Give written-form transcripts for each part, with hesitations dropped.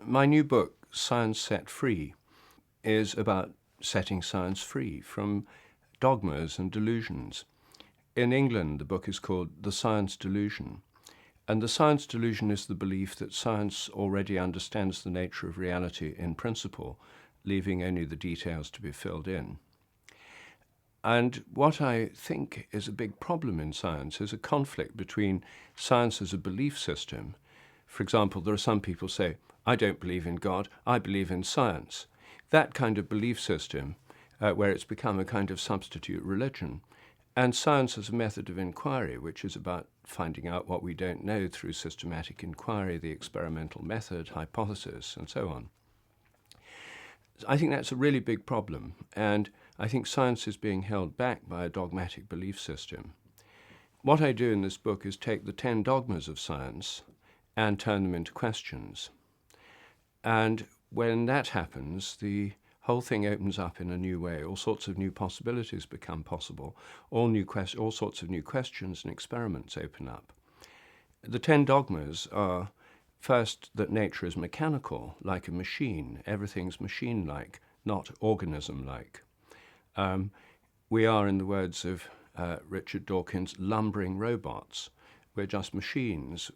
My new book, Science Set Free, is about setting science free from dogmas and delusions. In England, the book is called The Science Delusion. And the science delusion is the belief that science already understands the nature of reality in principle, leaving only the details to be filled in. And what I think is a big problem in science is a conflict between science as a belief system. For example, there are some people say, I don't believe in God, I believe in science. That kind of belief system, where it's become a kind of substitute religion, and science as a method of inquiry, which is about finding out what we don't know through systematic inquiry, the experimental method, hypothesis, and so on. I think that's a really big problem, and I think science is being held back by a dogmatic belief system. What I do in this book is take the 10 dogmas of science and turn them into questions. And when that happens, the whole thing opens up in a new way. All sorts of new possibilities become possible. All sorts of new questions and experiments open up. The 10 dogmas are, first, that nature is mechanical, like a machine. Everything's machine-like, not organism-like. We are, in the words of Richard Dawkins, lumbering robots. We're just machines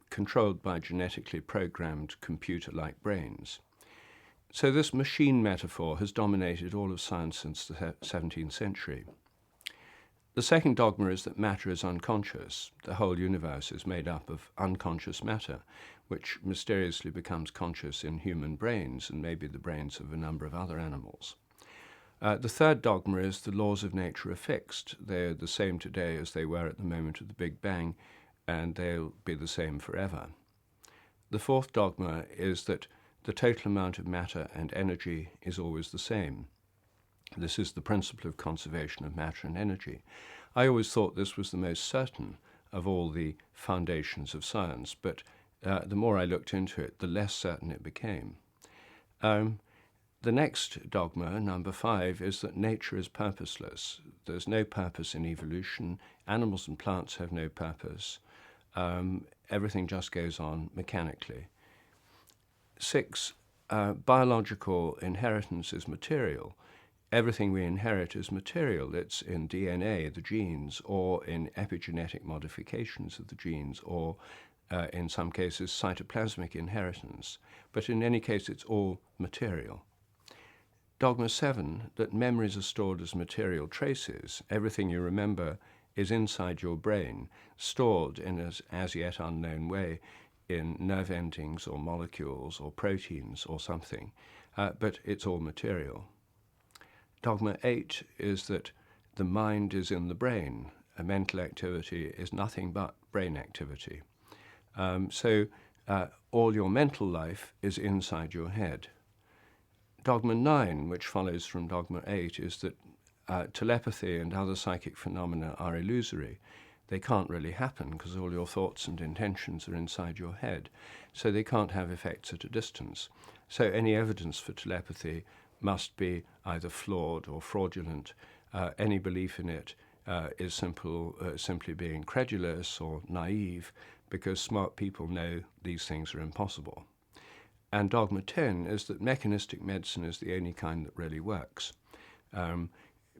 controlled by genetically programmed computer-like brains. So this machine metaphor has dominated all of science since the 17th century. The second dogma is that matter is unconscious. The whole universe is made up of unconscious matter, which mysteriously becomes conscious in human brains and maybe the brains of a number of other animals. The third dogma is the laws of nature are fixed. They're the same today as they were at the moment of the Big Bang, and they'll be the same forever. The fourth dogma is that the total amount of matter and energy is always the same. This is the principle of conservation of matter and energy. I always thought this was the most certain of all the foundations of science, but the more I looked into it, the less certain it became. The next dogma, number 5, is that nature is purposeless. There's no purpose in evolution. Animals and plants have no purpose. Everything just goes on mechanically. 6, biological inheritance is material. Everything we inherit is material. It's in DNA, the genes, or in epigenetic modifications of the genes, or in some cases cytoplasmic inheritance. But in any case, it's all material. Dogma 7, that memories are stored as material traces. Everything you remember is inside your brain, stored in an as yet unknown way in nerve endings or molecules or proteins or something, but it's all material. Dogma 8 is that the mind is in the brain. A mental activity is nothing but brain activity. So all your mental life is inside your head. Dogma 9, which follows from Dogma 8, is that telepathy and other psychic phenomena are illusory. They can't really happen because all your thoughts and intentions are inside your head, so they can't have effects at a distance. So any evidence for telepathy must be either flawed or fraudulent. Any belief in it is simply being credulous or naive, because smart people know these things are impossible. And Dogma 10 is that mechanistic medicine is the only kind that really works.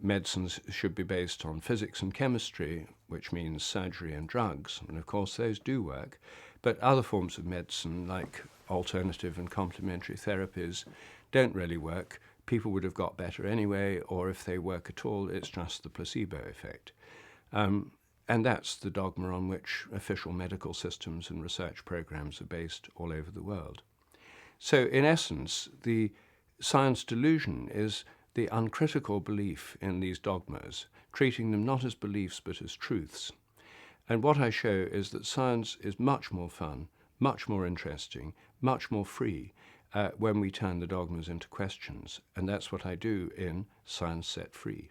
Medicines should be based on physics and chemistry, which means surgery and drugs, and of course those do work, but other forms of medicine, like alternative and complementary therapies, don't really work. People would have got better anyway, or if they work at all, it's just the placebo effect. And that's the dogma on which official medical systems and research programs are based all over the world. So in essence, the science delusion is the uncritical belief in these dogmas, treating them not as beliefs but as truths. And what I show is that science is much more fun, much more interesting, much more free when we turn the dogmas into questions. And that's what I do in Science Set Free.